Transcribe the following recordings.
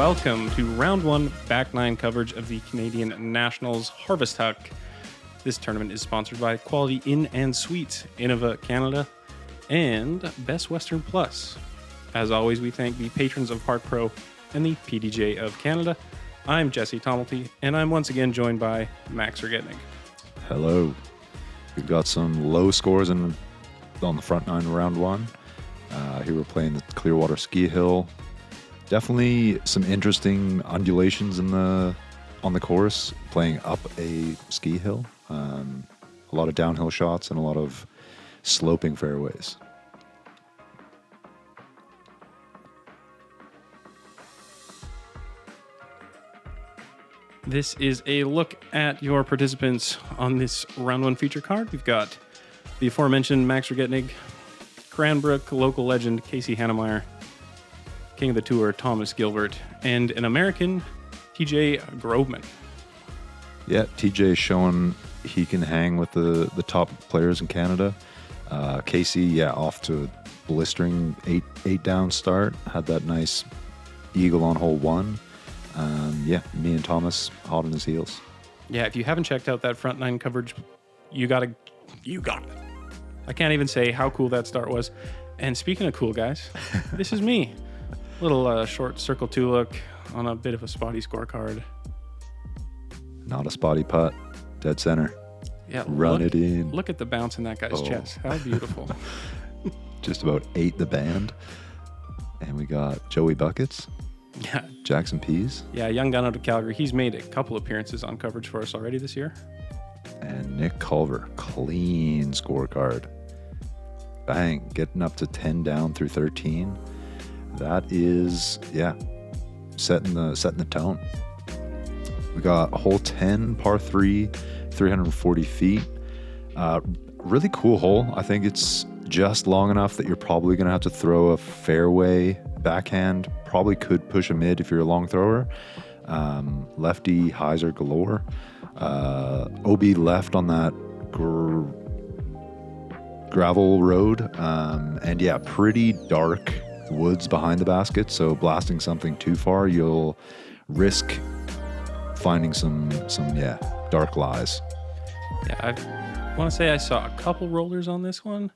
welcome to round one back nine coverage of the Canadian Nationals Harvest Huck. This tournament is sponsored by Quality Inn and Suites, Innova Canada, and Best Western Plus. As always, we thank the patrons of Park Pro and the PDJ of Canada. I'm Jesse Tomalty, and I'm once again joined by Max Regitnig. Hello. We've got some low scores on the front nine round one. Here we're playing the Clearwater Ski Hill. Definitely some interesting undulations on the course, playing up a ski hill. A lot of downhill shots and a lot of sloping fairways. This is a look at your participants on this round one feature card. We've got the aforementioned Max Regitnig, Cranbrook local legend Casey Hanemayer, King of the Tour Thomas Gilbert, and an American, TJ Grobman. Yeah, TJ showing he can hang with the top players in Canada. Casey, off to a blistering eight down start. Had that nice eagle on hole one. Me and Thomas hot on his heels. Yeah, if you haven't checked out that front nine coverage, you got it. I can't even say how cool that start was. And speaking of cool guys, this is me. Little short circle two look on a bit of a spotty scorecard. Not a spotty putt. Dead center. Yeah, Run it in. Look at the bounce in that guy's chest. How beautiful. Just about ate the band. And we got Joey Buckets. Yeah. Jackson Pease. Yeah, young gun out of Calgary. He's made a couple appearances on coverage for us already this year. And Nick Culver. Clean scorecard. Bang. Getting up to 10 down through 13. That is, setting the tone. We got hole 10, par 3, 340 feet. Really cool hole. I think it's just long enough that you're probably going to have to throw a fairway backhand. Probably could push a mid if you're a long thrower. Lefty hyzer galore. OB left on that gravel road. Pretty dark woods behind the basket. So blasting something too far, you'll risk finding some dark lies. Yeah, I want to say I saw a couple rollers on this one,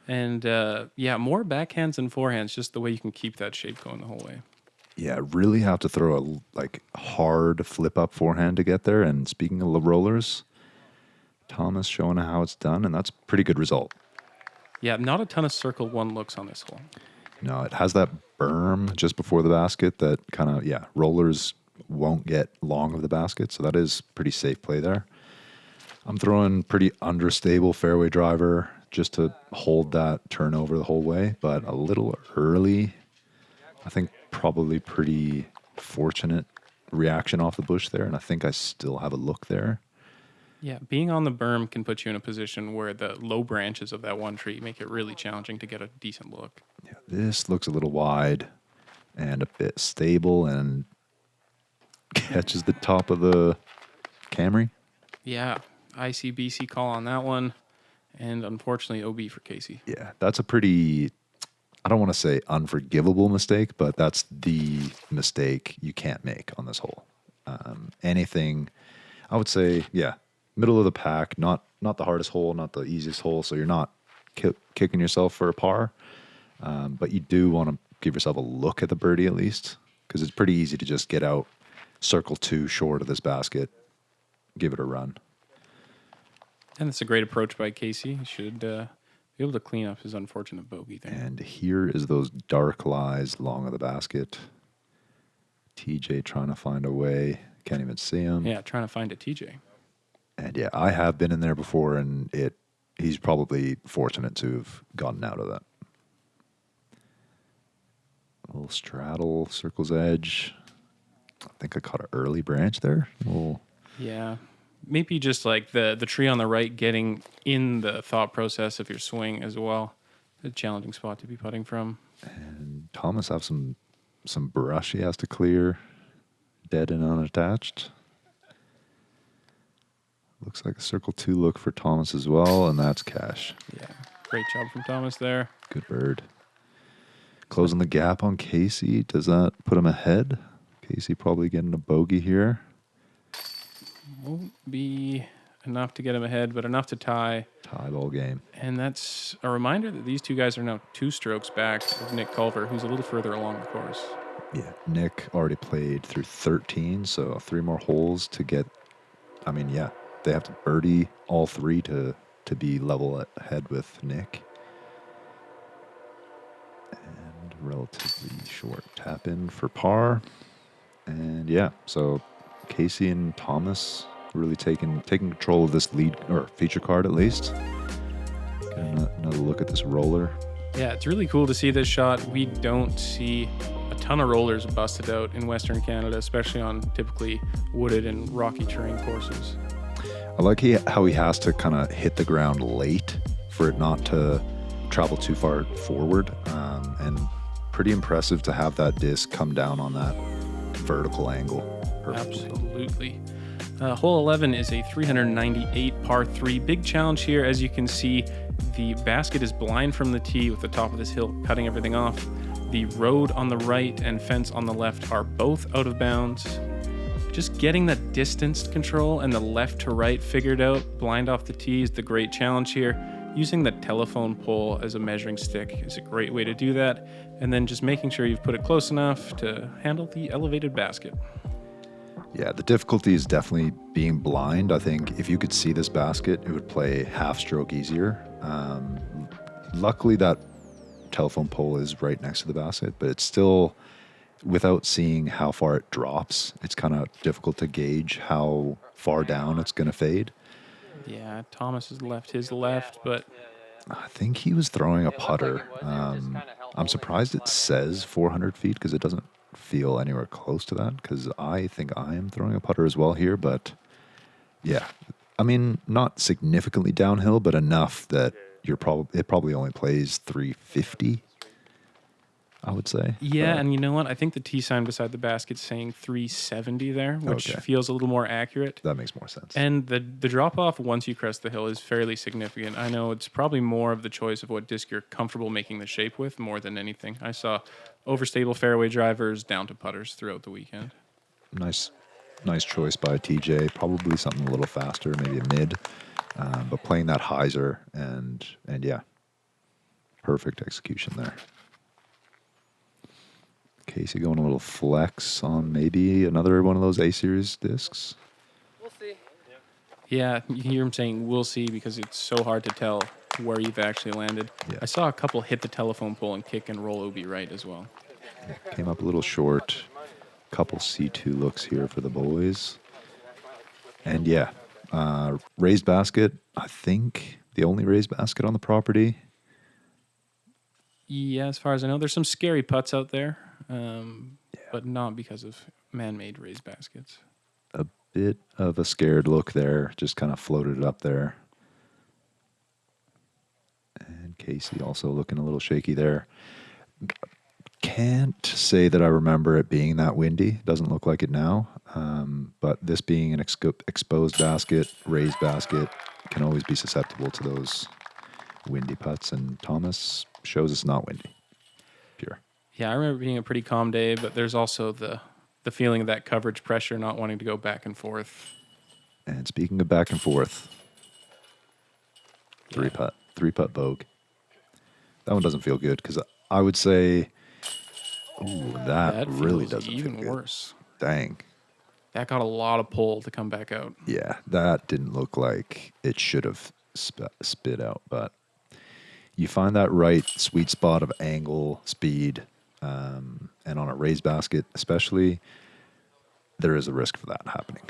and more backhands than forehands, just the way you can keep that shape going the whole way. Yeah, really have to throw a hard flip up forehand to get there. And speaking of rollers, Thomas showing how it's done, and that's a pretty good result. Yeah, not a ton of circle one looks on this hole. No, it has that berm just before the basket that kind of, rollers won't get long of the basket. So that is pretty safe play there. I'm throwing pretty understable fairway driver just to hold that turnover the whole way, but a little early. I think probably pretty fortunate reaction off the bush there, and I think I still have a look there. Yeah, being on the berm can put you in a position where the low branches of that one tree make it really challenging to get a decent look. Yeah, this looks a little wide and a bit stable and catches the top of the Camry. Yeah, ICBC call on that one, and unfortunately OB for Casey. Yeah, that's a pretty, I don't want to say unforgivable mistake, but that's the mistake you can't make on this hole. Anything, I would say, middle of the pack, not the hardest hole, not the easiest hole, so you're not kicking yourself for a par, but you do want to give yourself a look at the birdie at least, because it's pretty easy to just get out, circle two short of this basket, give it a run. And it's a great approach by Casey. He should be able to clean up his unfortunate bogey there. And here is those dark lies long of the basket. TJ trying to find a way. Can't even see him. Yeah, trying to find a TJ. And I have been in there before, and he's probably fortunate to have gotten out of that. A little straddle, circle's edge. I think I caught an early branch there. Yeah. Maybe just like the tree on the right getting in the thought process of your swing as well. A challenging spot to be putting from. And Thomas have some brush he has to clear. Dead and unattached. Looks like a circle two look for Thomas as well, and that's cash. Yeah, great job from Thomas there. Good bird. Closing the gap on Casey. Does that put him ahead? Casey probably getting a bogey here. Won't be enough to get him ahead, but enough to tie. Tie ball game. And that's a reminder that these two guys are now 2 strokes back of Nick Culver, who's a little further along the course. Yeah, Nick already played through 13, so 3 more holes to get. I mean, yeah, they have to birdie all 3 to be level ahead with Nick. And relatively short tap in for par. And yeah, so Casey and Thomas really taking control of this lead or feature card at least. Get another look at this roller. Yeah, it's really cool to see this shot. We don't see a ton of rollers busted out in Western Canada, especially on typically wooded and rocky terrain courses. I like how he has to kind of hit the ground late for it not to travel too far forward. And pretty impressive to have that disc come down on that vertical angle perfectly. Absolutely. Hole 11 is a 398 par 3. Big challenge here. As you can see, the basket is blind from the tee with the top of this hill cutting everything off. The road on the right and fence on the left are both out of bounds. Just getting that distance control and the left to right figured out, blind off the tee, is the great challenge here. Using the telephone pole as a measuring stick is a great way to do that. And then just making sure you've put it close enough to handle the elevated basket. Yeah, the difficulty is definitely being blind. I think if you could see this basket, it would play half stroke easier. Luckily, that telephone pole is right next to the basket, but it's still, without seeing how far it drops, it's kind of difficult to gauge how far down it's going to fade. Yeah, Thomas has left his left, but I think he was throwing a putter. I'm surprised it says 400 feet because it doesn't feel anywhere close to that, because I think I am throwing a putter as well here. But yeah, I mean, not significantly downhill, but enough that it probably only plays 350, I would say. Yeah, and you know what? I think the T sign beside the basket's saying 370 there, which feels a little more accurate. That makes more sense. And the drop off once you crest the hill is fairly significant. I know it's probably more of the choice of what disc you're comfortable making the shape with more than anything. I saw overstable fairway drivers down to putters throughout the weekend. Nice choice by TJ. Probably something a little faster, maybe a mid, but playing that hyzer and yeah, perfect execution there. Casey going a little flex on maybe another one of those A-Series discs. We'll see. Yeah, you hear him saying we'll see because it's so hard to tell where you've actually landed. Yeah. I saw a couple hit the telephone pole and kick and roll OB right as well. Came up a little short. Couple C2 looks here for the boys. And yeah, raised basket. I think the only raised basket on the property. Yeah, as far as I know, there's some scary putts out there, but not because of man-made raised baskets. A bit of a scared look there, just kind of floated it up there. And Casey also looking a little shaky there. Can't say that I remember it being that windy. Doesn't look like it now. But this being an exposed basket, raised basket, can always be susceptible to those windy putts. And Thomas shows it's not windy. Pure. Yeah, I remember it being a pretty calm day, but there's also the feeling of that coverage pressure, not wanting to go back and forth. And speaking of back and forth, three putt vogue. That one doesn't feel good because I would say, that really doesn't feel good. Even worse. Dang. That got a lot of pull to come back out. Yeah, that didn't look like it should have spit out, but you find that right sweet spot of angle, speed, and on a raised basket especially, there is a risk for that happening.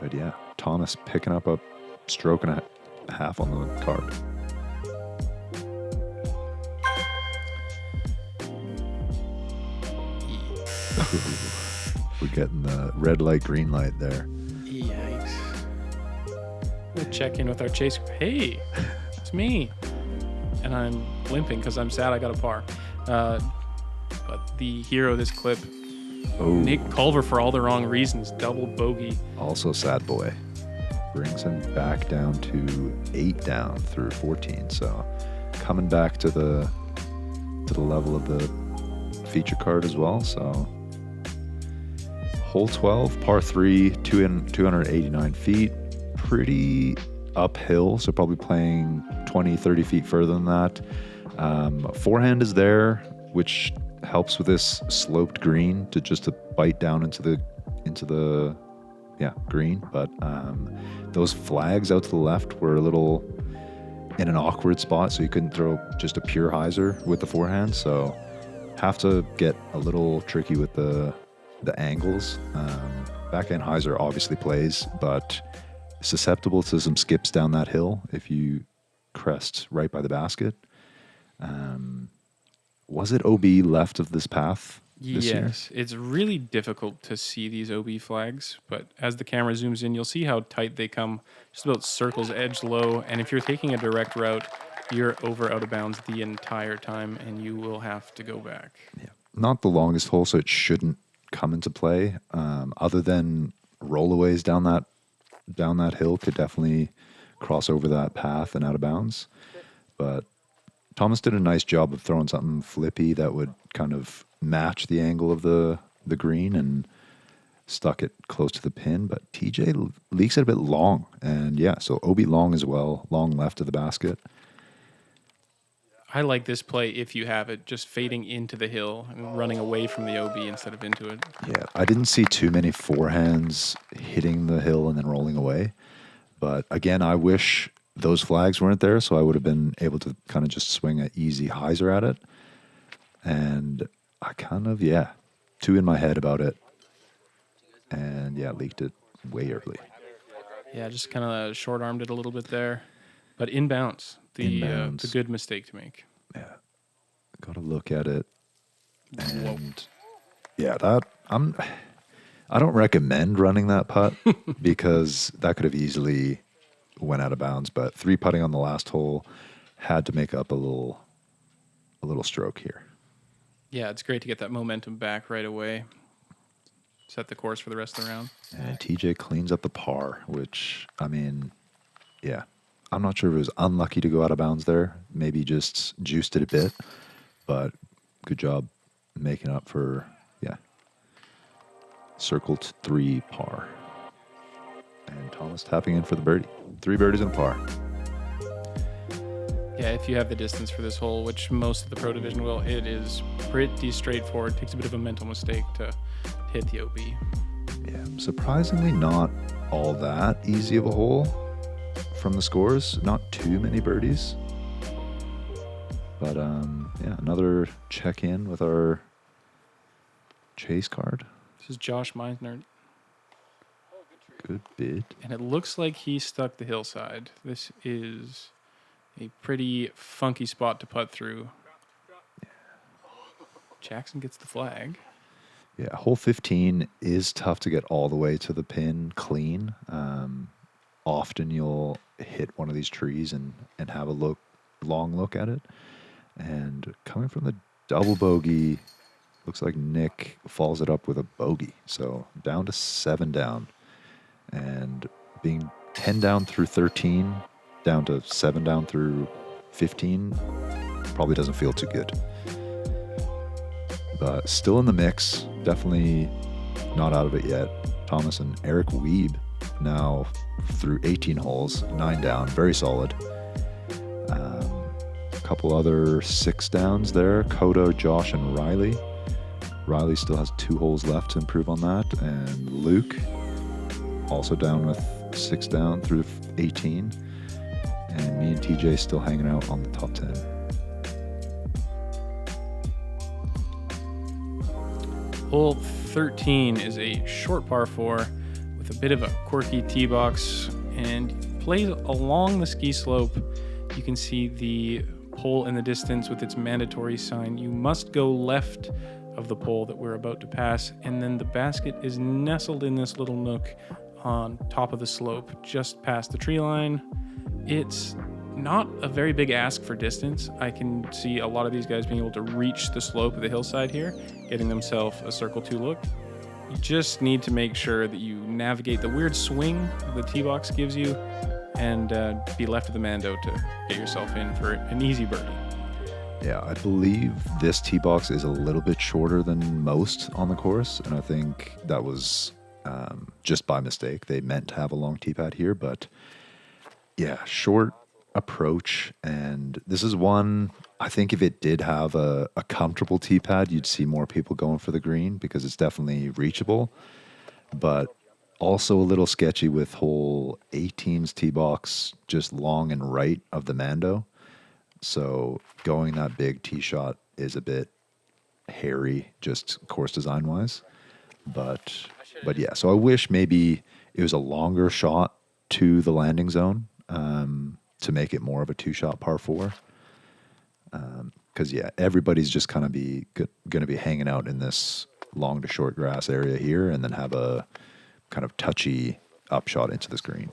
But yeah, Thomas picking up a stroke and a half on the card. We're getting the red light, green light there. Yikes. We'll check in with our chase. Hey, it's me. And I'm limping because I'm sad I got a par. But the hero of this clip, Nick Culver, for all the wrong reasons, double bogey. Also sad boy. Brings him back down to 8 down through 14. So coming back to the level of the feature card as well. So hole 12, par 3, 289 feet. Pretty uphill, so probably playing 20, 30 feet further than that. Forehand is there, which helps with this sloped green to bite down into the green. But those flags out to the left were a little in an awkward spot, so you couldn't throw just a pure hyzer with the forehand. So have to get a little tricky with the angles. Backhand hyzer obviously plays, but susceptible to some skips down that hill if you crest right by the basket. Was it OB left of this path this year? Yes, it's really difficult to see these OB flags, but as the camera zooms in, you'll see how tight they come, just about circles edge low, and if you're taking a direct route, you're over out of bounds the entire time, and you will have to go back. Yeah, not the longest hole, so it shouldn't come into play. Other than rollaways down that hill could definitely cross over that path and out of bounds, but Thomas did a nice job of throwing something flippy that would kind of match the angle of the green and stuck it close to the pin. But TJ leaks it a bit long. And yeah, so OB long as well, long left of the basket. I like this play if you have it, just fading into the hill and running away from the OB instead of into it. Yeah, I didn't see too many forehands hitting the hill and then rolling away. But again, I wish those flags weren't there, so I would have been able to kind of just swing an easy hyzer at it. And I kind of, two in my head about it. And leaked it way early. Yeah, just kind of short-armed it a little bit there. But inbounds, the good mistake to make. Yeah, got to look at it. And I don't recommend running that putt because that could have easily went out of bounds, but 3-putting on the last hole had to make up a little stroke here. Yeah, it's great to get that momentum back right away. Set the course for the rest of the round. And TJ cleans up the par, which, I mean, yeah. I'm not sure if it was unlucky to go out of bounds there. Maybe just juiced it a bit, but good job making up for, circled 3 par. And Thomas tapping in for the birdie. 3 birdies and a par. Yeah, if you have the distance for this hole, which most of the Pro Division will, it is pretty straightforward. It takes a bit of a mental mistake to hit the OB. Yeah, surprisingly not all that easy of a hole from the scores. Not too many birdies. But, another check-in with our chase card. This is Josh Meisner. Good bid. And it looks like he stuck the hillside. This is a pretty funky spot to putt through. Yeah. Jackson gets the flag. Yeah, hole 15 is tough to get all the way to the pin clean. Often you'll hit one of these trees and have a long look at it. And coming from the double bogey, looks like Nick follows it up with a bogey. So down to 7 down. And being 10 down through 13, down to 7 down through 15, probably doesn't feel too good. But still in the mix, definitely not out of it yet. Thomas and Eric Wiebe now through 18 holes, 9 down, very solid. A couple other 6 downs there, Kodo, Josh, and Riley. Riley still has 2 holes left to improve on that. And Luke also down with 6 down through 18. And me and TJ still hanging out on the top 10. Hole 13 is a short par 4 with a bit of a quirky tee box and plays along the ski slope. You can see the pole in the distance with its mandatory sign. You must go left of the pole that we're about to pass, and then the basket is nestled in this little nook on top of the slope just past the tree line. It's not a very big ask for distance. I can see a lot of these guys being able to reach the slope of the hillside here, getting themselves a circle 2 look. You just need to make sure that you navigate the weird swing the tee box gives you and be left of the Mando to get yourself in for an easy birdie. Yeah, I believe this tee box is a little bit shorter than most on the course, and I think that was just by mistake. They meant to have a long tee pad here, but yeah, short approach. And this is one, I think if it did have a comfortable tee pad, you'd see more people going for the green because it's definitely reachable, but also a little sketchy with hole 18's tee box just long and right of the Mando. So going that big tee shot is a bit hairy, just course design wise. But yeah, so I wish maybe it was a longer shot to the landing zone to make it more of a 2-shot par 4. Because yeah, everybody's just kind of going to be hanging out in this long to short grass area here, and then have a kind of touchy upshot into this green.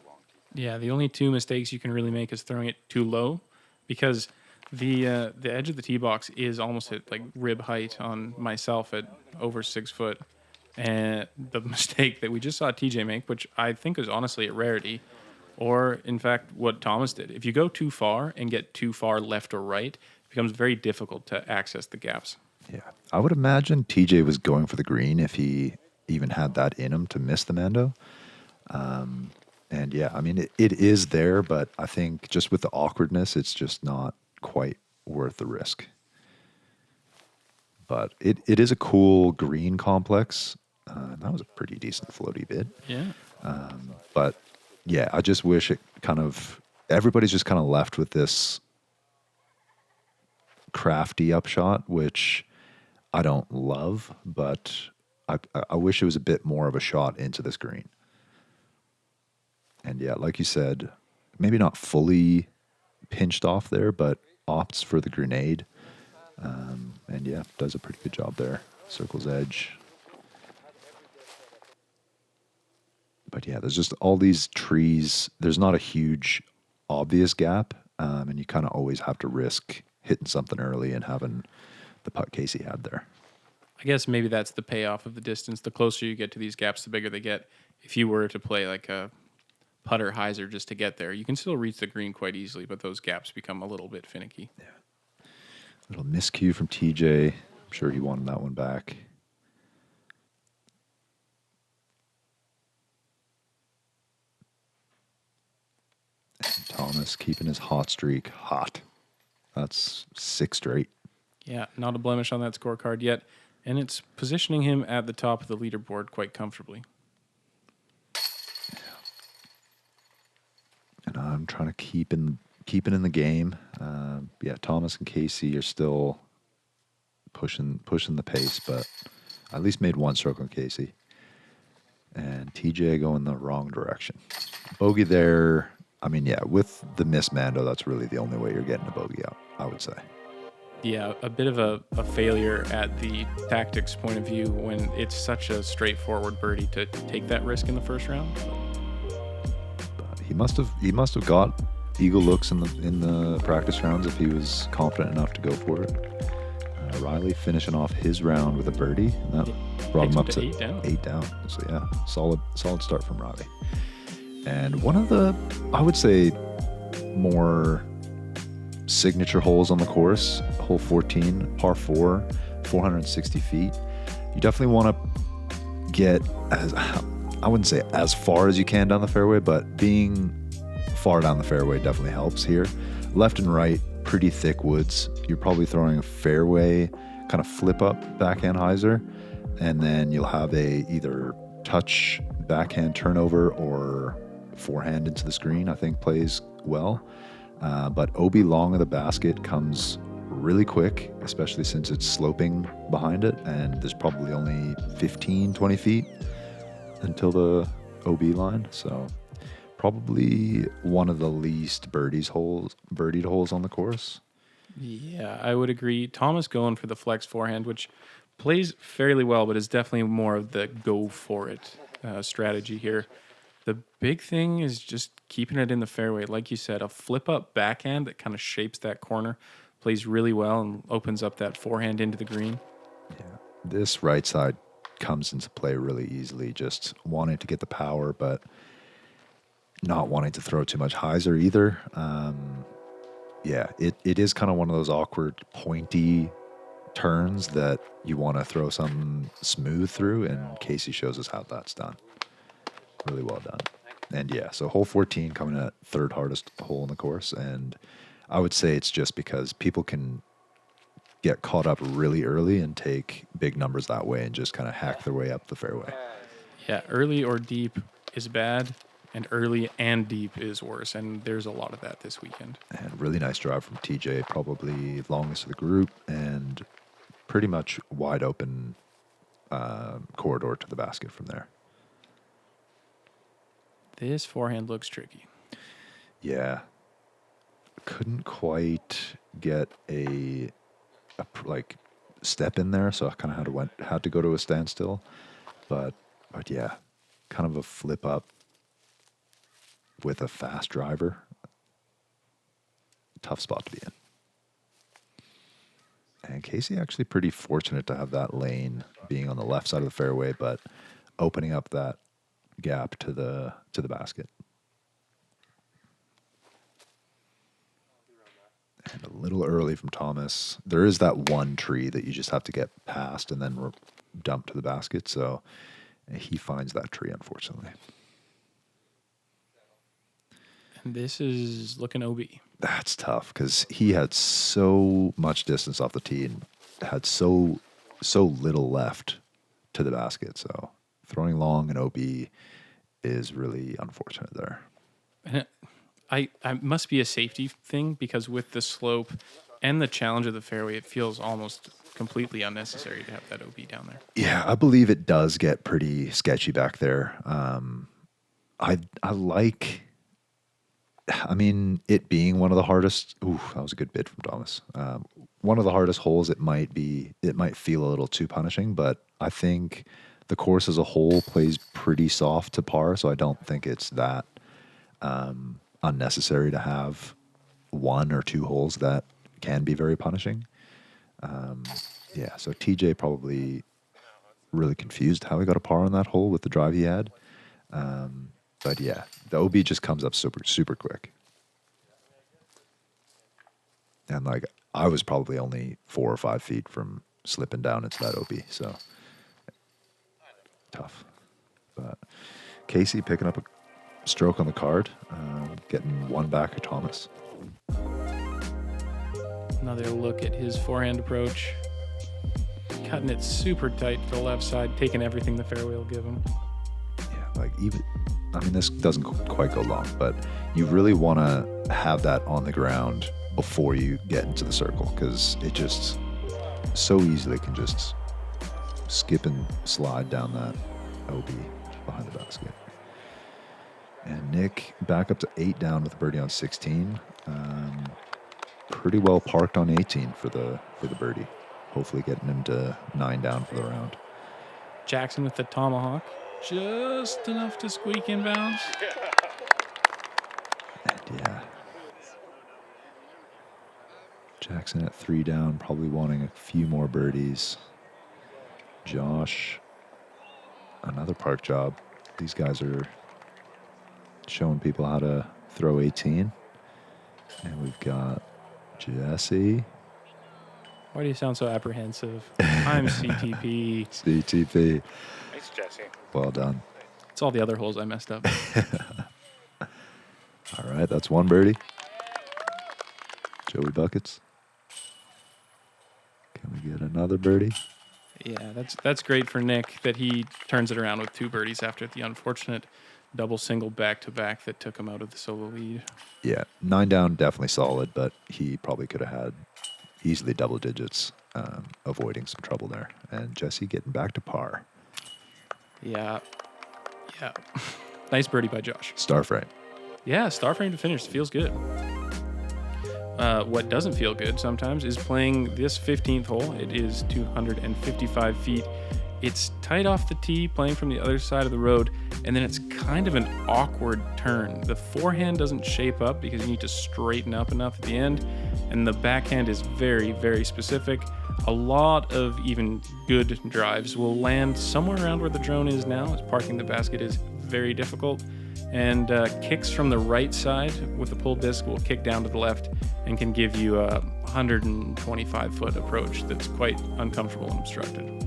Yeah, the only two mistakes you can really make is throwing it too low, because the edge of the tee box is almost at like rib height on myself at over 6 foot. And the mistake that we just saw TJ make, which I think is honestly a rarity, or in fact what Thomas did, if you go too far and get too far left or right, it becomes very difficult to access the gaps. Yeah, I would imagine TJ was going for the green if he even had that in him to miss the Mando. And yeah, I mean, it is there, but I think just with the awkwardness, it's just not quite worth the risk. But it is a cool green complex. That was a pretty decent floaty bid. Yeah. But yeah, I just wish it everybody's just kind of left with this crafty upshot, which I don't love, but I wish it was a bit more of a shot into this green. And yeah, like you said, maybe not fully pinched off there, but opts for the grenade. And yeah, does a pretty good job there. Circles edge. But yeah, there's just all these trees. There's not a huge obvious gap, and you kind of always have to risk hitting something early and having the putt Casey had there. I guess maybe that's the payoff of the distance. The closer you get to these gaps, the bigger they get. If you were to play like a putter hyzer just to get there, you can still reach the green quite easily, but those gaps become a little bit finicky. Yeah. Little miscue from TJ. I'm sure he wanted that one back. And Thomas keeping his hot streak hot. That's 6 straight. Yeah, not a blemish on that scorecard yet, and it's positioning him at the top of the leaderboard quite comfortably. And I'm trying to keep it in the game. Yeah, Thomas and Casey are still pushing the pace, but I at least made one stroke on Casey. And TJ going the wrong direction. Bogey there. I mean, yeah, with the miss Mando, that's really the only way you're getting a bogey out, I would say. Yeah, a bit of a failure at the tactics point of view when it's such a straightforward birdie to take that risk in the first round. But he must have got eagle looks in the practice rounds if he was confident enough to go for it. Riley finishing off his round with a birdie, and that brought him up to 8 down. So yeah, solid start from Riley. And one of the, I would say, more signature holes on the course, hole 14, par 4, 460 feet. You definitely want to get I wouldn't say as far as you can down the fairway, but being far down the fairway definitely helps here. Left and right, pretty thick woods. You're probably throwing a fairway kind of flip up backhand hyzer, and then you'll have a either touch backhand turnover or forehand into the screen, I think plays well. But OB long of the basket comes really quick, especially since it's sloping behind it, and there's probably only 15, 20 feet until the OB line. So probably one of the least birdied holes on the course. Yeah, I would agree. Thomas going for the flex forehand, which plays fairly well, but is definitely more of the go for it strategy here. The big thing is just keeping it in the fairway. Like you said, a flip up backhand that kind of shapes that corner plays really well and opens up that forehand into the green. Yeah, this right side comes into play really easily, just wanting to get the power, but not wanting to throw too much hyzer either. yeah, it is kind of one of those awkward, pointy turns that you want to throw something smooth through, and Casey shows us how that's done. Really well done. And yeah, so hole 14 coming at third hardest hole in the course, and I would say it's just because people can get caught up really early and take big numbers that way and just kind of hack their way up the fairway. Yeah, early or deep is bad, and early and deep is worse, and there's a lot of that this weekend. And really nice drive from TJ, probably longest of the group, and pretty much wide open corridor to the basket from there. This forehand looks tricky. Yeah. Couldn't quite get a step in there, so I kind of had to go to a standstill. But yeah, kind of a flip up with a fast driver. Tough spot to be in. And Casey actually pretty fortunate to have that lane being on the left side of the fairway, but opening up that gap to the basket. And a little early from Thomas. There is that one tree that you just have to get past and then dump to the basket. So he finds that tree, unfortunately. And this is looking OB. That's tough because he had so much distance off the tee and had so little left to the basket. So throwing long and OB is really unfortunate there. And I must be a safety thing because with the slope and the challenge of the fairway, it feels almost completely unnecessary to have that OB down there. Yeah, I believe it does get pretty sketchy back there. I like, I mean, it being one of the hardest. Ooh, that was a good bid from Thomas. One of the hardest holes. It might feel a little too punishing, but I think the course as a whole plays pretty soft to par, so I don't think it's that unnecessary to have one or two holes that can be very punishing. Yeah, so TJ probably really confused how he got a par on that hole with the drive he had. But yeah, the OB just comes up super quick. And like, I was probably only 4 or 5 feet from slipping down into that OB, so tough. But Casey picking up a stroke on the card, getting one back of Thomas. Another look at his forehand approach. Cutting it super tight to the left side, taking everything the fairway will give him. Yeah, like this doesn't quite go long, but you really want to have that on the ground before you get into the circle because it just so easily can just skip and slide down that OB behind the basket. And Nick back up to 8 down with a birdie on 16. Pretty well parked on 18 for the birdie. Hopefully getting him to 9 down for the round. Jackson with the tomahawk. Just enough to squeak inbounds. And yeah. Jackson at 3 down, probably wanting a few more birdies. Josh, another park job. These guys are showing people how to throw 18. And we've got Jesse. Why do you sound so apprehensive? I'm CTP. CTP. Thanks, Jesse. Well done. It's all the other holes I messed up. All right, that's one birdie. Joey Buckets. Can we get another birdie? Yeah, that's great for Nick that he turns it around with 2 birdies after the unfortunate double single back-to-back that took him out of the solo lead. Yeah, 9 down, definitely solid, but he probably could have had easily double digits, avoiding some trouble there. And Jesse getting back to par. Yeah. Nice birdie by Josh. Star frame. Yeah, star frame to finish. Feels good. What doesn't feel good sometimes is playing this 15th hole. It is 255 feet. It's tight off the tee, playing from the other side of the road, and then it's kind of an awkward turn. The forehand doesn't shape up because you need to straighten up enough at the end, and the backhand is very, very specific. A lot of even good drives will land somewhere around where the drone is now, as parking the basket is very difficult, and kicks from the right side with a pull disc will kick down to the left and can give you a 125-foot approach that's quite uncomfortable and obstructed.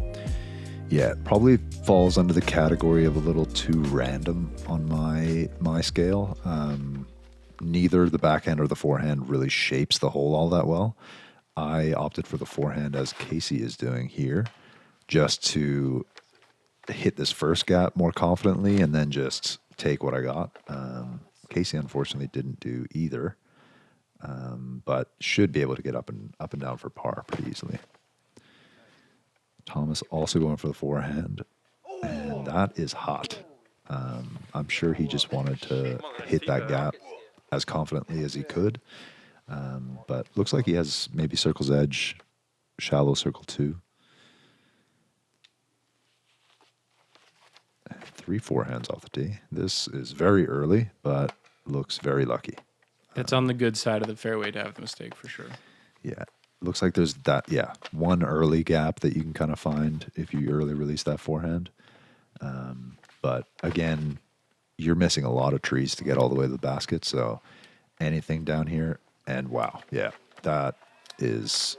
Yeah, it probably falls under the category of a little too random on my scale. Neither the backhand or the forehand really shapes the hole all that well. I opted for the forehand, as Casey is doing here, just to hit this first gap more confidently and then just take what I got. Casey unfortunately didn't do either, but should be able to get up and down for par pretty easily. Thomas also going for the forehand, and that is hot. I'm sure he just wanted to hit that gap as confidently as he could, but looks like he has maybe circle's edge, shallow circle 2. 3 forehands off the tee. This is very early, but looks very lucky. That's on the good side of the fairway to have the mistake for sure. Yeah. Looks like there's that, one early gap that you can kind of find if you early release that forehand. But again, you're missing a lot of trees to get all the way to the basket, so anything down here, and wow, yeah, that is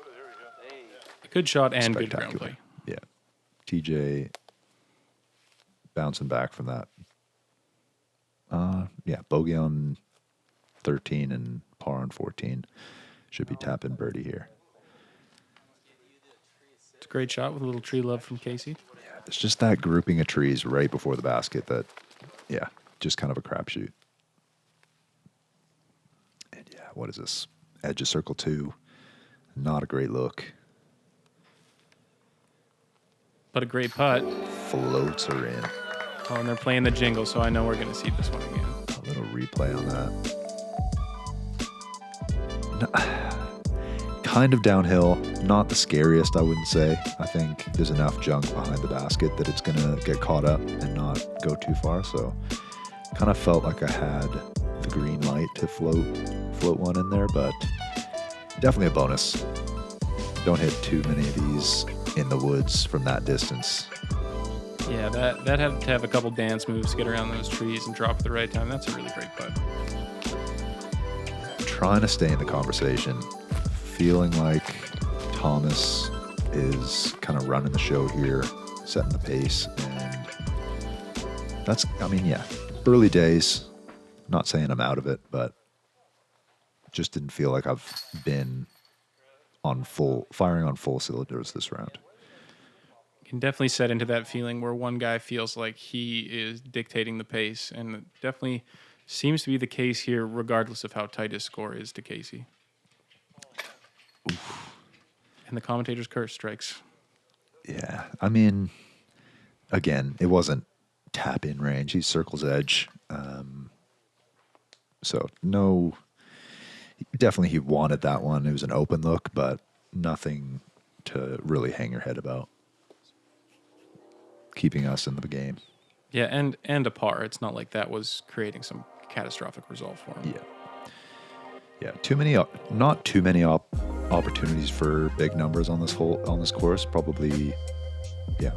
a good shot and good ground play. Yeah. TJ bouncing back from that. Bogey on 13 and par on 14. Should be tap-in birdie here. It's a great shot with a little tree love from Casey. Yeah, it's just that grouping of trees right before the basket that, just kind of a crapshoot. And what is this? Edge of circle 2. Not a great look. But a great putt. Floats her in. Oh, and they're playing the jingle, so I know we're going to see this one again. A little replay on that. Kind of downhill. Not the scariest, I wouldn't say. I think there's enough junk behind the basket that it's going to get caught up and not go too far. So kind of felt like I had the green light to float one in there, but definitely a bonus. Don't hit too many of these in the woods from that distance. Yeah, that had to have a couple dance moves to get around those trees and drop at the right time. That's a really great putt. Trying to stay in the conversation. Feeling like Thomas is kind of running the show here, setting the pace. And that's, early days. Not saying I'm out of it, but just didn't feel like I've been firing on full cylinders this round. Can definitely set into that feeling where one guy feels like he is dictating the pace, and it definitely seems to be the case here, regardless of how tight his score is to Casey. Oof. And the commentator's curse strikes. Yeah, again, it wasn't tap-in range. He's circle's edge. So no, definitely he wanted that one. It was an open look, but nothing to really hang your head about. Keeping us in the game. Yeah, and a par. It's not like that was creating some catastrophic result for him. Yeah. Not too many opportunities for big numbers on this course. Probably,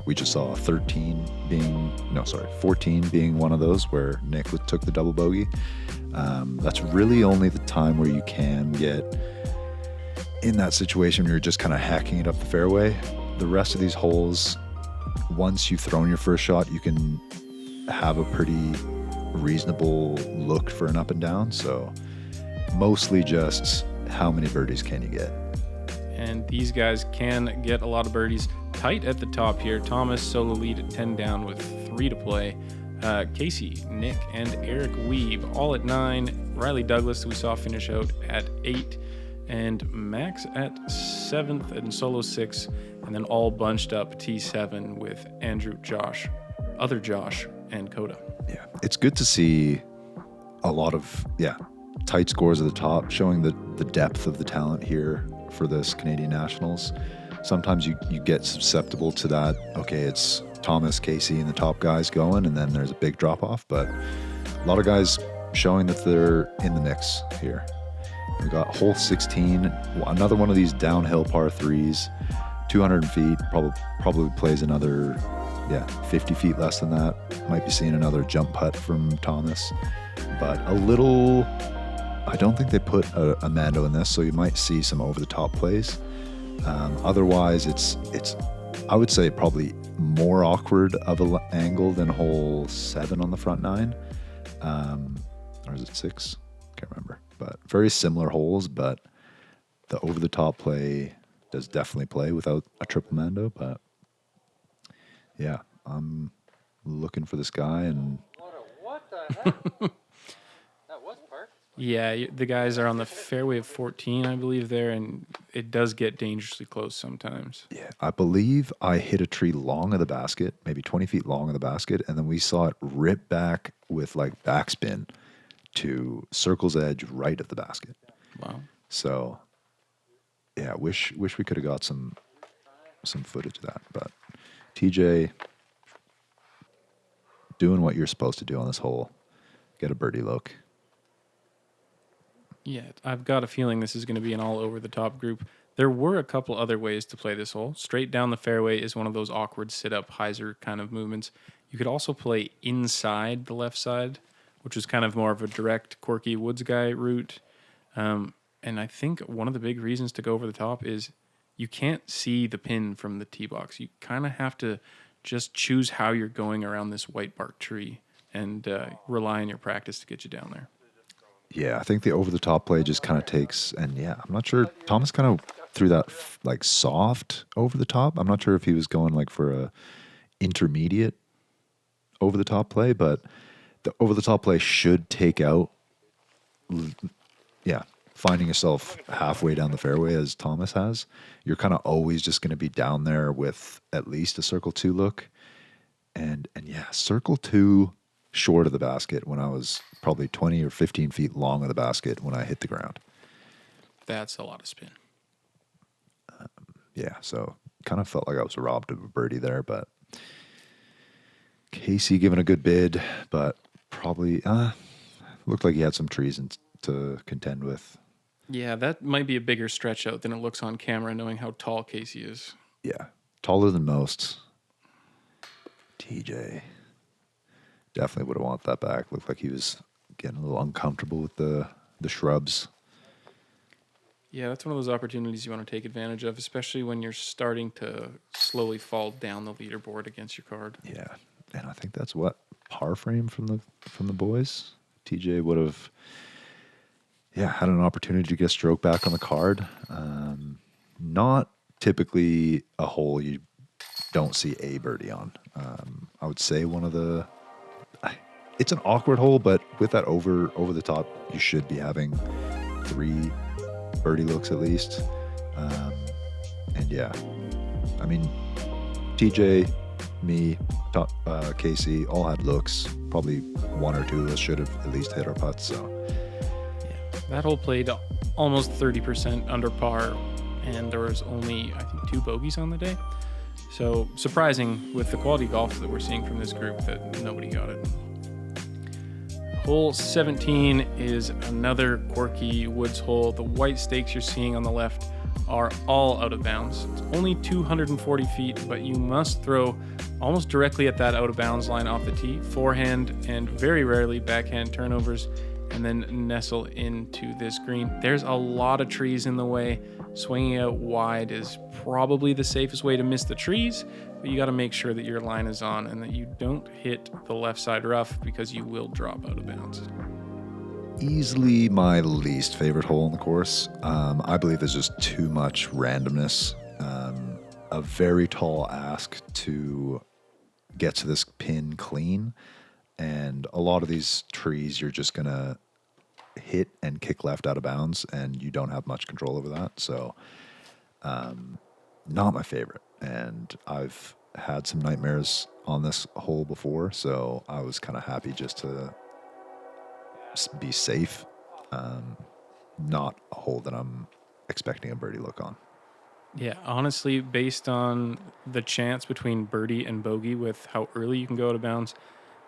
we just saw 14 being one of those where Nick took the double bogey. That's really only the time where you can get in that situation where you're just kind of hacking it up the fairway. The rest of these holes, once you've thrown your first shot, you can have a pretty reasonable look for an up and down. So mostly just how many birdies can you get? And these guys can get a lot of birdies. Tight at the top here. Thomas solo lead at 10 down with 3 to play. Casey, Nick, and Eric Weeb all at 9. Riley Douglas, who we saw finish out at 8. And Max at 7th and solo 6. And then all bunched up T7 with Andrew, other Josh, and Coda. Yeah, it's good to see a lot of tight scores at the top, showing the depth of the talent here for this Canadian Nationals. Sometimes you get susceptible to that. Okay, it's Thomas, Casey, and the top guys going, and then there's a big drop off. But a lot of guys showing that they're in the mix here. We got hole 16, another one of these downhill par 3s, 200 feet. Probably plays another 50 feet less than that. Might be seeing another jump putt from Thomas, but a little. I don't think they put a Mando in this, so you might see some over the top plays. Otherwise, it's I would say probably more awkward of an angle than hole 7 on the front 9, or is it 6? Can't remember. But very similar holes, but the over the top play does definitely play without a triple Mando. But yeah, I'm looking for this guy, and What the heck? That was parked. Yeah, the guys are on the fairway of 14, I believe, there, and it does get dangerously close sometimes. yeah, I believe I hit a tree long of the basket, maybe 20 feet long of the basket, and then we saw it rip back with like backspin to circle's edge right of the basket. Wow. So yeah, wish we could have got some footage of that. But TJ, doing what you're supposed to do on this hole, get a birdie look. Yeah, I've got a feeling this is going to be an all over the top group. There were a couple other ways to play this hole. Straight down the fairway is one of those awkward sit-up hyzer kind of movements. You could also play inside the left side, which is kind of more of a direct, quirky woods guy route. And I think one of the big reasons to go over the top is you can't see the pin from the tee box. You kind of have to just choose how you're going around this white bark tree and rely on your practice to get you down there. Yeah, I think the over the top play just kind of takes, and yeah, I'm not sure. Thomas kind of threw that like soft over the top. I'm not sure if he was going like for a intermediate over the top play, but the over the top play should take out, yeah, finding yourself halfway down the fairway as Thomas has. You're kind of always just going to be down there with at least a circle 2 look, and yeah, circle 2 short of the basket when I was probably 20 or 15 feet long of the basket when I hit the ground. That's a lot of spin. Yeah, so kind of felt like I was robbed of a birdie there, but Casey giving a good bid, but probably looked like he had some trees to contend with. Yeah, that might be a bigger stretch out than it looks on camera, knowing how tall Casey is. Yeah, taller than most. TJ definitely would have wanted that back. Looked like he was getting a little uncomfortable with the shrubs. Yeah, that's one of those opportunities you want to take advantage of, especially when you're starting to slowly fall down the leaderboard against your card. Yeah, and I think that's what par frame from the boys. TJ would have, had an opportunity to get a stroke back on the card. Not typically a hole you don't see a birdie on. I would say one of the. It's an awkward hole, but with that over the top, you should be having 3 birdie looks at least. And yeah, I mean, TJ, me, Casey all had looks. Probably 1 or 2 of us should have at least hit our putts. So yeah, that hole played almost 30% under par, and there was only, I think, 2 bogeys on the day. So surprising with the quality of golf that we're seeing from this group that nobody got it. Hole 17 is another quirky woods hole. The white stakes you're seeing on the left are all out of bounds. It's only 240 feet, but you must throw almost directly at that out of bounds line off the tee, forehand and very rarely backhand turnovers, and then nestle into this green. There's a lot of trees in the way. Swinging out wide is probably the safest way to miss the trees, but you got to make sure that your line is on and that you don't hit the left side rough because you will drop out of bounds. easily my least favorite hole in the course. I believe there's just too much randomness. A very tall ask to get to this pin clean, and a lot of these trees you're just gonna hit and kick left out of bounds, and you don't have much control over that. So, not my favorite, and I've had some nightmares on this hole before, so I was kind of happy just to be safe. Not a hole that I'm expecting a birdie look on. Yeah, honestly, based on the chance between birdie and bogey with how early you can go out of bounds,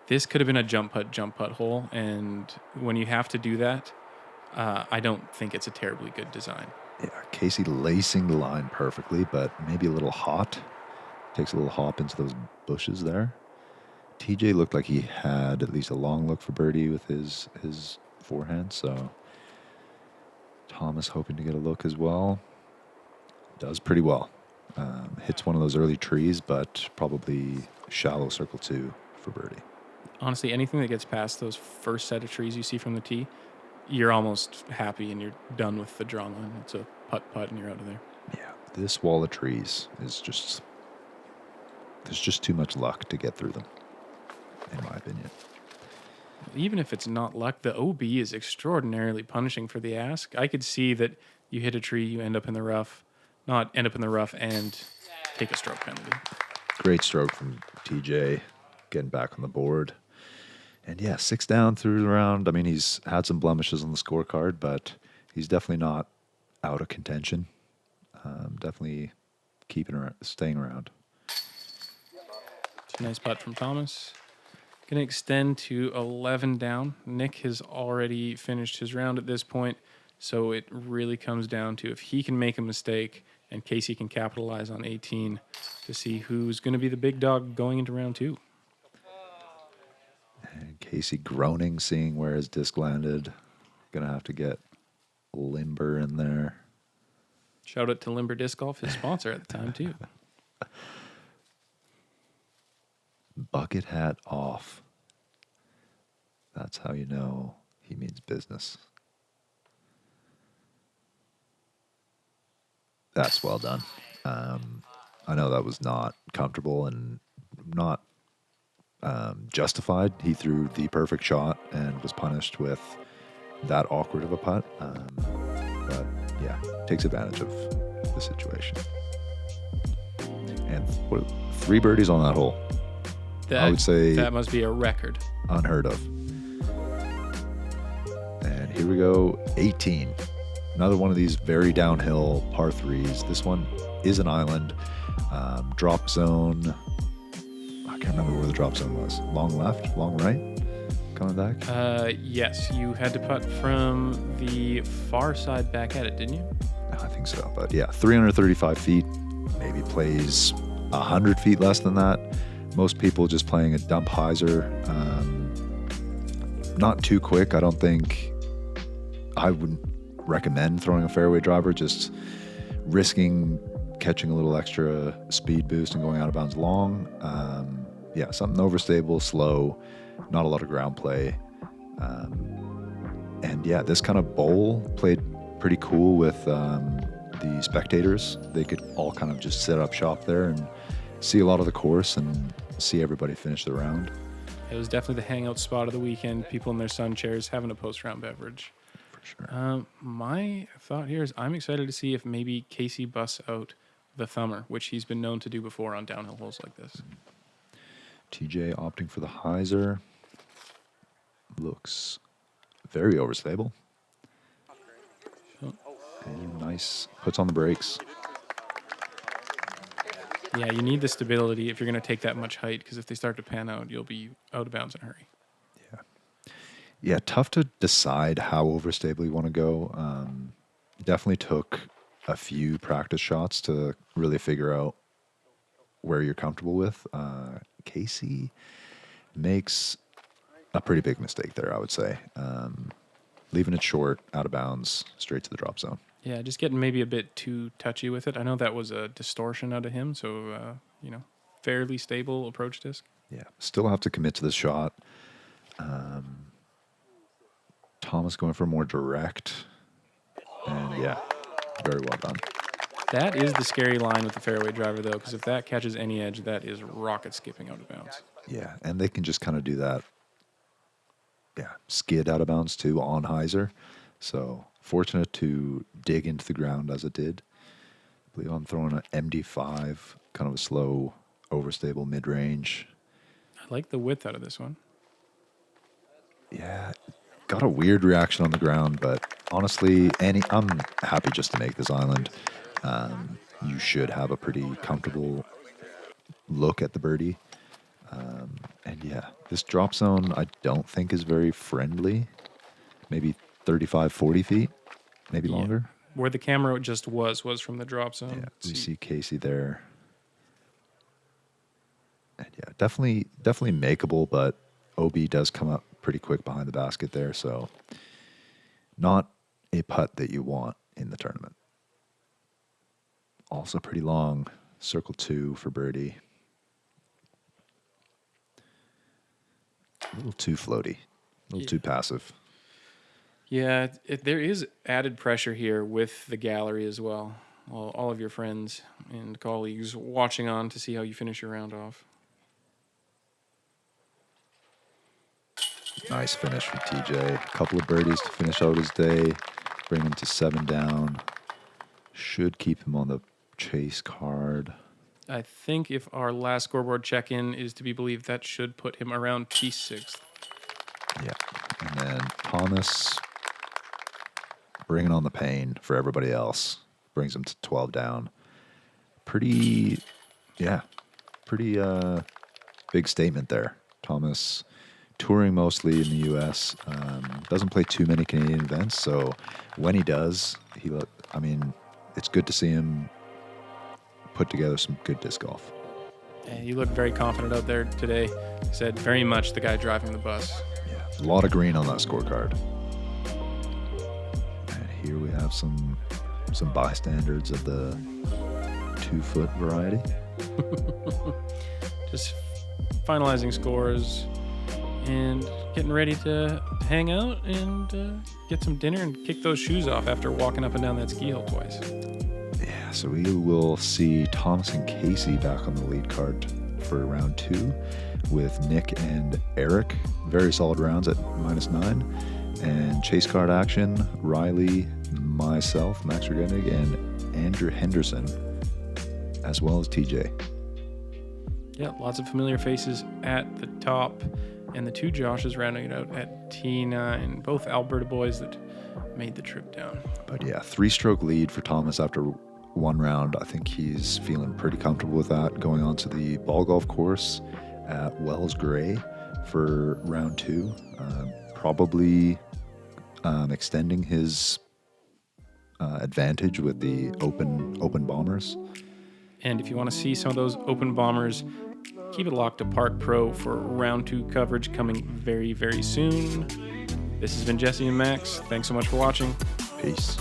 this could have been a jump putt hole. And when you have to do that, I don't think it's a terribly good design. Yeah, Casey lacing the line perfectly, but maybe a little hot. Takes a little hop into those bushes there. TJ looked like he had at least a long look for birdie with his forehand, so Thomas hoping to get a look as well. Does pretty well. Hits one of those early trees, but probably shallow circle 2 for birdie. Honestly, anything that gets past those first set of trees you see from the tee, you're almost happy and you're done with the draw line. It's a putt and you're out of there. Yeah, this wall of trees is just, there's just too much luck to get through them, in my opinion. Even if it's not luck, the OB is extraordinarily punishing for the ask. I could see that you hit a tree, you end up in the rough, not end up in the rough and take a stroke penalty. Great stroke from TJ, getting back on the board. And yeah, 6 down through the round. I mean, he's had some blemishes on the scorecard, but he's definitely not out of contention. Definitely staying around. It's a nice putt from Thomas. Going to extend to 11 down. Nick has already finished his round at this point, so it really comes down to if he can make a mistake and Casey can capitalize on 18 to see who's going to be the big dog going into round 2. And Casey groaning, seeing where his disc landed. Gonna have to get Limber in there. Shout out to Limber Disc Golf, his sponsor at the time, too. Bucket hat off. That's how you know he means business. That's well done. I know that was not comfortable and not justified. He threw the perfect shot and was punished with that awkward of a putt. But yeah, takes advantage of the situation. And 3 birdies on that hole. I would say that must be a record. Unheard of. And here we go, 18. Another one of these very downhill par 3s. This one is an island. Drop zone. I can't remember where the drop zone was. Long left, long right, coming back? Yes, you had to putt from the far side back at it, didn't you? I think so. But yeah, 335 feet. Maybe plays 100 feet less than that. Most people just playing a dump hyzer. Not too quick. I don't think I wouldn't recommend throwing a fairway driver, just risking catching a little extra speed boost and going out of bounds long. Yeah, something overstable, slow, not a lot of ground play. And yeah, this kind of bowl played pretty cool with the spectators. They could all kind of just set up shop there and see a lot of the course and see everybody finish the round. It was definitely the hangout spot of the weekend. People in their sun chairs having a post-round beverage. For sure. My thought here is I'm excited to see if maybe Casey busts out the thumber, which he's been known to do before on downhill holes like this. TJ opting for the hyzer. Looks very overstable. Oh. And nice. Puts on the brakes. Yeah, you need the stability if you're going to take that much height, because if they start to pan out, you'll be out of bounds in a hurry. Yeah, tough to decide how overstable you want to go. Definitely took a few practice shots to really figure out where you're comfortable with. Casey makes a pretty big mistake there, I would say. Leaving it short, out of bounds, straight to the drop zone. Yeah, just getting maybe a bit too touchy with it. I know that was a distortion out of him, so, fairly stable approach disc. Yeah, still have to commit to the shot. Thomas going for more direct. And yeah, very well done. That is the scary line with the fairway driver, though, because if that catches any edge, that is rocket skipping out of bounds. Yeah, and they can just kind of do that. Yeah, skid out of bounds too on hyzer. So fortunate to dig into the ground as it did. I believe I'm throwing an MD5, kind of a slow, overstable mid-range. I like the width out of this one. Yeah, got a weird reaction on the ground, but honestly, I'm happy just to make this island. You should have a pretty comfortable look at the birdie. And yeah, this drop zone I don't think is very friendly. Maybe 35, 40 feet, maybe longer. Where the camera just was from the drop zone. Yeah, we see Casey there. Yeah, definitely makeable, but OB does come up pretty quick behind the basket there, so not a putt that you want in the tournament. Also pretty long, circle 2 for birdie. A little too floaty, a little too passive. Yeah, there is added pressure here with the gallery as well. All of your friends and colleagues watching on to see how you finish your round off. Nice finish from TJ. A couple of birdies to finish out his day. Bring him to 7 down. Should keep him on the chase card. I think if our last scoreboard check-in is to be believed, that should put him around P6th. Yeah. And then Thomas bringing on the pain for everybody else. Brings him to 12 down. Pretty big statement there. Thomas touring mostly in the U.S. Doesn't play too many Canadian events, so when he does, it's good to see him put together some good disc golf. Yeah, he looked very confident out there today. He said very much the guy driving the bus. Yeah, a lot of green on that scorecard. And here we have some bystanders of the 2-foot variety. Just finalizing scores and getting ready to hang out and get some dinner and kick those shoes off after walking up and down that ski hill twice. Yeah, so we will see Thomas and Casey back on the lead card for round 2 with Nick and Eric. Very solid rounds at -9. And chase card action, Riley, myself, Max Regitnig, and Andrew Henderson, as well as TJ. Yeah, lots of familiar faces at the top, and the 2 Joshes rounding it out at T9. Both Alberta boys that made the trip down. But yeah, 3-stroke lead for Thomas after 1 round. I think he's feeling pretty comfortable with that. Going on to the ball golf course at Wells Gray for round 2. Probably extending his advantage with the open bombers. And if you want to see some of those open bombers, keep it locked to Park Pro for round 2 coverage coming very, very soon. This has been Jesse and Max. Thanks so much for watching. Peace.